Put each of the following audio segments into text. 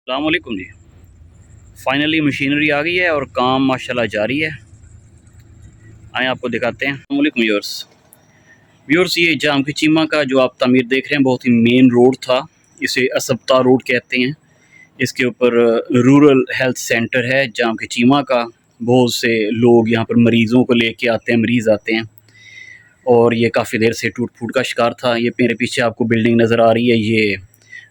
अस्सलाम वालेकुम जी। Finally machinery आ गई है और काम माशाल्लाह जारी है। आए आपको दिखाते हैं। अस्सलाम वालेकुम व्यूअर्स। ये जाम की चीमा का जो आप तमीर देख रहे हैं बहुत ही मेन रोड था। इसे असबता रोड कहते हैं। इसके ऊपर रूरल हेल्थ सेंटर है जाम की चीमा का। बहुत से लोग यहाँ पर मरीज़ों को लेके आते हैं, मरीज़ आते हैं और ये काफ़ी देर से टूट फूट का शिकार था। ये मेरे पीछे आपको बिल्डिंग नज़र आ रही है, ये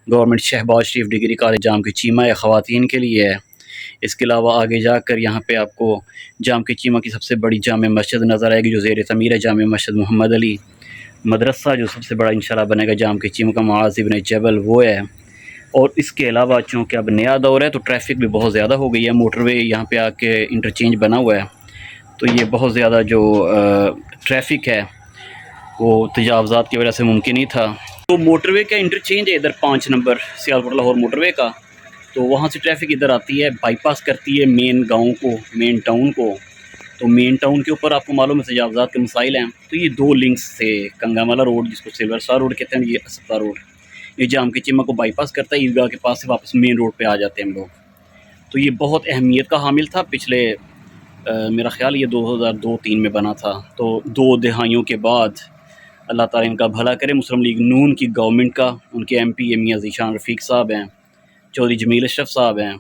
गवर्नमेंट शहबाज शरीफ डिग्री कॉलेज जाम की चीमा है, ख़वातीन के लिए है। इसके अलावा आगे जाकर यहाँ पे आपको जाम की चीमा की सबसे बड़ी जामे मस्जिद नज़र आएगी जो ज़ेर तमीर है, जामे मस्जिद मोहम्मद अली। मदरसा जो सबसे बड़ा इंशाल्लाह बनेगा जाम की चीमा का, मुआज़ इब्न जबल, वो है। और इसके अलावा चूँकि अब नया दौर है तो ट्रैफिक भी बहुत ज़्यादा हो गई है। मोटरवे यहाँ पे आके इंटरचेंज बना हुआ है तो ये बहुत ज़्यादा जो ट्रैफिक है वो तजावज़ात की वजह से मुमकिन ही था। तो मोटरवे का इंटरचेंज है इधर 5 नंबर सियालकोट लाहौर मोटरवे का, तो वहाँ से ट्रैफिक इधर आती है, बाईपास करती है मेन गांव को, मेन टाउन को। तो मेन टाउन के ऊपर आपको मालूम है तजावज़ात के मसाइल हैं। तो ये 2 लिंक्स से कंगामाला रोड जिसको सिल्वर स्टार रोड कहते हैं, ये असफ्ता रोड, ये जाम की चीमा को बाईपास करता है। ईदगाह के पास से वापस मेन रोड पर आ जाते हैं हम लोग। तो ये बहुत अहमियत का हामिल था। पिछले मेरा ख्याल ये 2002-03 में बना था। तो 2 दहाइयों के बाद अल्लाह ताला इनका भला करे, मुस्लिम लीग नून की गवर्नमेंट का, उनके MP मियां ज़ीशान रफ़ीक साहब हैं, चौधरी जमील अशरफ साहब हैं।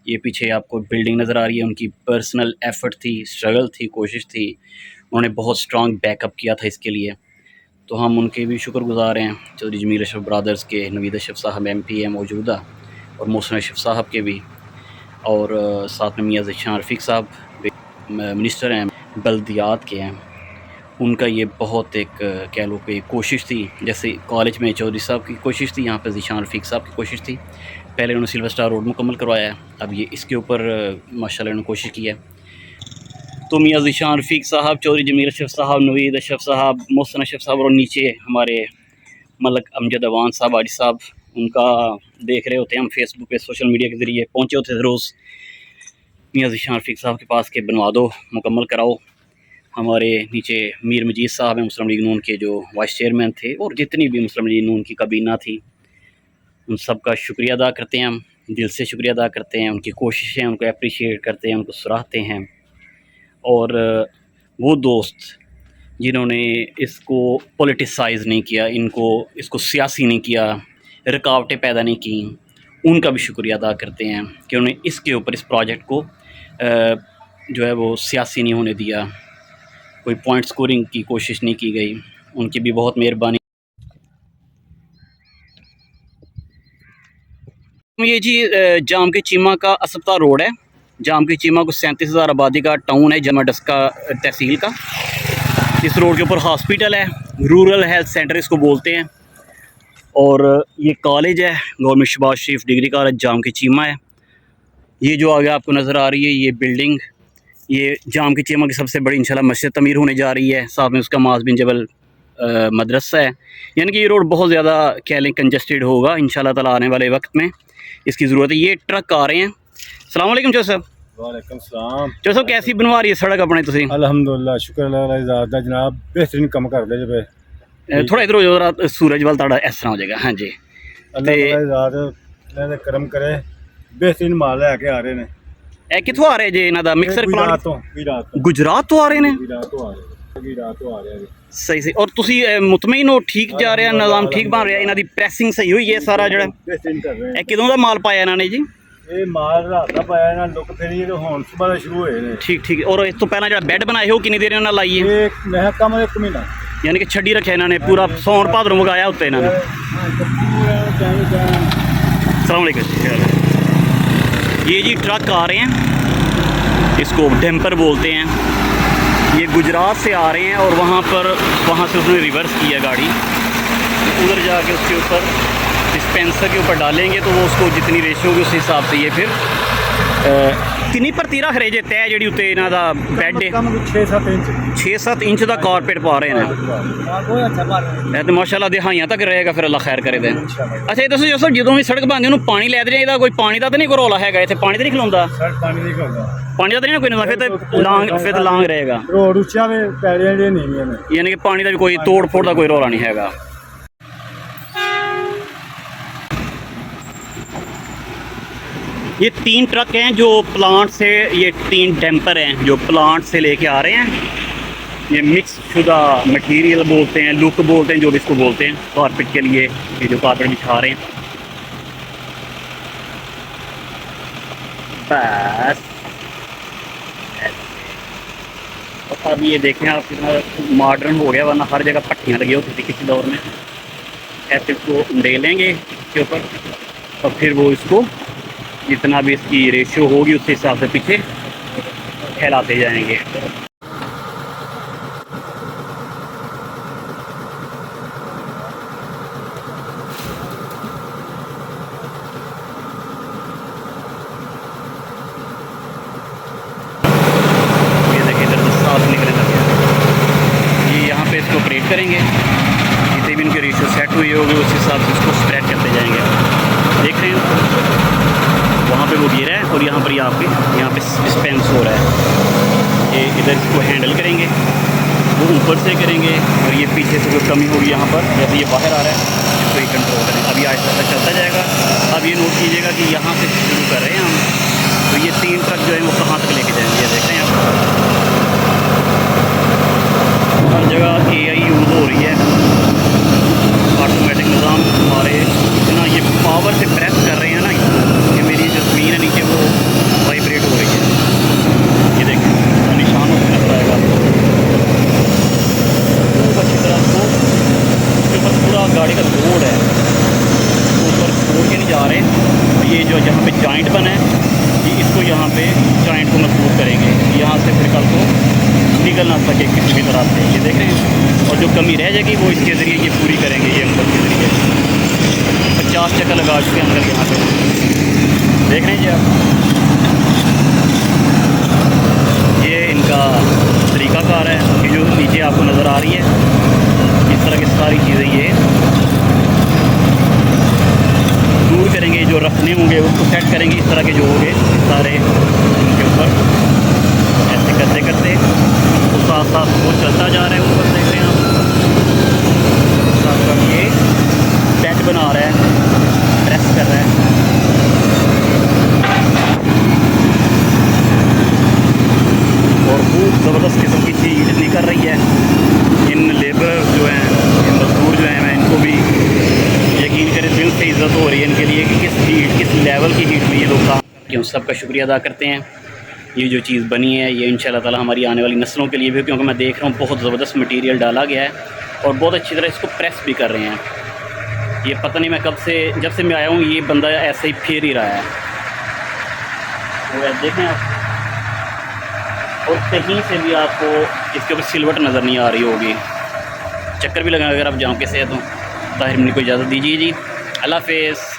ये पीछे आपको बिल्डिंग नज़र आ रही है, उनकी पर्सनल एफ़र्ट थी, स्ट्रगल थी, कोशिश थी। उन्होंने बहुत स्ट्रॉन्ग बैकअप किया था इसके लिए, तो हम उनके भी शुक्रगुज़ार हैं। चौधरी जमील अशरफ ब्रदर्स के, नवीद अशरफ साहब MP हैं मौजूदा, और मोहसिन अशरफ साहब के भी, और साथ में मियां ज़ीशान रफ़ीक साहब मिनिस्टर हैं, बल्दियात के हैं। उनका ये बहुत एक कह लो कि कोशिश थी, जैसे कॉलेज में चौधरी साहब की कोशिश थी, यहाँ पे ज़ीशान रफ़ीक साहब की कोशिश थी। पहले उन्होंने सिल्वर स्टार रोड मुकम्मल करवाया है, अब ये इसके ऊपर माशाल्लाह उन्होंने कोशिश की है। तो मियां ज़ीशान रफ़ीक साहब, चौधरी जमील अशरफ साहब, नवीद अशरफ साहब, मोहसिन अशरफ साहब, और नीचे हमारे मलक अमजद अवान साहब, आजी साहब, उनका देख रहे होते हैं हम फेसबुक पे, सोशल मीडिया के ज़रिए पहुँचे होते थे रोज़ मियां ज़ीशान रफ़ीक साहब के पास के बनवा दो, मुकम्मल कराओ। हमारे नीचे मीर मजीद साहब हैं, मुस्लिम लीग नून के जो वाइस चेयरमैन थे, और जितनी भी मुस्लिम लीग नून की काबीना थी, उन सब का शुक्रिया अदा करते हैं हम, दिल से शुक्रिया अदा करते हैं। उनकी कोशिशें, उनको अप्रिशिएट करते हैं, उनको सराहते हैं। और वो दोस्त जिन्होंने इसको पॉलिटिसाइज़ नहीं किया, इसको सियासी नहीं किया, रुकावटें पैदा नहीं की, उनका भी शुक्रिया अदा करते हैं कि उन्होंने इसके ऊपर, इस प्रोजेक्ट को जो है वो सियासी नहीं होने दिया, कोई पॉइंट स्कोरिंग की कोशिश नहीं की गई। उनकी भी बहुत मेहरबानी। ये जी जाम की चीमा का असफ्ता रोड है। जाम की चीमा को 37,000 आबादी का टाउन है, जमाडस्का तहसील का। इस रोड के ऊपर हॉस्पिटल है, रूरल हेल्थ सेंटर इसको बोलते हैं, और ये कॉलेज है गवर्नमेंट शहबाज शरीफ डिग्री कॉलेज जाम की चीमा है। ये जो आगे आपको नज़र आ रही है ये बिल्डिंग, ये जाम की चीमा की सबसे बड़ी इंशाल्लाह मस्जिद तमीर होने जा रही है। साथ में उसका मुआज़ बिन जबल मदरसा है। यानी कि ये रोड बहुत ज़्यादा कह लें कंजस्टेड होगा इंशाल्लाह ताला आने वाले वक्त में, इसकी ज़रूरत है। ये ट्रक आ रहे हैं। अस्सलाम वालेकुम चौधरी साहब। वालेकुम सलाम। चौधरी साहब कैसी बनवा रही है सड़क अपने तुसी? अल्हम्दुलिल्लाह, शुक्र अल्लाह दा जनाब, बेहतरीन काम कर दे जे। थोड़ा इधर हो जाओ, जरा सूरज वाल ताड़ा इस तरह हो जाएगा। हाँ जी, अल्लाह ने करम करे, बेहतरीन माल लैके आ रहे ने। ए कित्थों आ रहे जे इन्हां दा मिक्सर प्लांट? गुजरात तो आ रहे ने। सही सही। और तुसी मुतमईन हो, ठीक जा रहा, निज़ाम ठीक बन रहा, इन्हां दी प्रेसिंग सही हुई है, सारा जड़ा बेहतरीन कर रहे हैं। किदों दा माल पाया इन्हां ने जी? ये माल रात दा पाया ना, लुक फेरी तो हुण सुबह शुरू होए ने। ठीक ठीक। और इस तो पहला जो बेड बनाए हो कितनी देर इन्हां लाई है? ये मैं कम 1 महीना, यानी कि छड्डी रखे इन्होंने पूरा, सौन भादरों मंगाया उत्ते इन्होंने। अस्सलाम वालेकुम। ये जी ट्रक आ रहे हैं, इसको डैम्पर बोलते हैं। ये गुजरात से आ रहे हैं और वहाँ से उसने रिवर्स किया गाड़ी, उधर जाके उसके ऊपर डिस्पेंसर के ऊपर डालेंगे तो वो उसको जितनी रेशो होगी उस हिसाब से ये फिर किन्नी भर्ती रख रहे जे तय जी उत्ते इन्हां दा बैड है? 6-7 इंच का कारपेट पा रहे हैं तो माशाल्लाह दिहाइयां तक रहेगा, फिर अल्लाह खैर करे दे। अच्छा ये दसो जो जो भी सड़क बनती उन्होंने पानी लै देना, कोई पानी का तो नहीं कोई रौला है इतने? पानी तो नहीं खलोंदा? पानी का तो नहीं कोई ना, फिर तो लांग रहेगा, यानी कि पानी का भी कोई तोड़ फोड़ का कोई रौला नहीं है। ये 3 ट्रक हैं जो प्लांट से, ये 3 डैम्पर हैं जो प्लांट से लेके आ रहे हैं। ये मिक्स शुदा मटेरियल बोलते हैं, लुक बोलते हैं, जो भी इसको बोलते हैं, कारपेट के लिए ये जो कारपेट बिछा रहे हैं। बस अब ये देखें आप कितना मॉडर्न हो गया, वरना हर जगह पट्टियाँ लगी होती थी किसी दौर में। ऐसे इसको डेलेंगे इसके ऊपर और फिर वो इसको जितना भी इसकी रेशियो होगी उस हिसाब से पीछे फैलाते जाएंगे। ये देखिए इधर से साफ निकलने लगे, ये यहाँ पे इसको ऑपरेट करेंगे, जितने भी इनके रेशियो सेट हुई होगी उस हिसाब से इसको स्प्रेड करते जाएंगे। देख रहे हैं वहाँ पे वो गिरा है और यहाँ पर यहाँ पे डिस्पेंस हो रहा है। ये इधर इसको हैंडल करेंगे, वो ऊपर से करेंगे और ये पीछे से कोई कमी होगी यहाँ पर, जैसे ये बाहर आ रहा है इसको ये कंट्रोल करें। अभी आहिस्ता आहिस्ता चलता जाएगा। अब ये नोट कीजिएगा कि यहाँ से शुरू कर रहे हैं हम, तो ये 3 ट्रक जो है वो कहाँ तक लेके जाएंगे। देख रहे हैं आप हर जगह AI यूज़ हो रही है, ऑटोमेटिक निज़ाम हमारे इतना ये पावर से प्रेस कर रहे हैं ना कि मेरी जो ज़मीन है नीचे वो वाइब्रेट हो रही है। ये देखें निशान हो जाएगा खूब अच्छी तरह को, उसके ऊपर पूरा गाड़ी का लोड है, ऊपर छोड़ के नहीं जा रहे। ये जो जहाँ पे जॉइंट बना है ये इसको यहाँ पे जॉइंट को मजबूत करेंगे, यहाँ से फिर कल को निकल ना सके किसी भी तरह से। ये देख रहे हैं और जो कमी रह जाएगी वो इसके ज़रिए ये पूरी करेंगे। ये अंकल के ज़रिए 50 चक्कर लगा चुके हैं अंकल यहाँ पे, देख रहे हैं जी आप। ये इनका तरीक़ाकार है, ये जो नीचे आपको नज़र आ रही है इस तरह की सारी चीज़ें ये दूर करेंगे, जो रखने होंगे उसको सेट करेंगे इस तरह के जो होंगे सारे उनके ऊपर। ऐसे करते करते तो साथ साथ वो चलता जा रहा है ऊपर, देख रहे हैं आप, साथ साथ ये बेड बना रहा है, प्रेस कर रहा है। और खूब ज़बरदस्त किस्म की चीज़ निकल रही है। इन लेबर जो हैं, इन मजदूर जो हैं, मैं इनको भी यकीन करें दिल से इज़्ज़त हो रही है इनके लिए कि किस लेवल की हीट में ये लोग काम करते हैं। सबका शुक्रिया अदा करते हैं। ये जो चीज़ बनी है ये इंशाल्लाह ताला हमारी आने वाली नस्लों के लिए भी, क्योंकि मैं देख रहा हूँ बहुत ज़बरदस्त मटेरियल डाला गया है और बहुत अच्छी तरह इसको प्रेस भी कर रहे हैं। ये पता नहीं मैं कब से, जब से मैं आया हूँ ये बंदा ऐसे ही फेर ही रहा है। तो देखें आप, और कहीं से भी आपको इसके ऊपर सिलवट नज़र नहीं आ रही होगी। चक्कर भी लगा अगर आप जाम के से हैं तो। ताहिर को इजाज़त दीजिए जी, अल्लाह हाफ़िज़।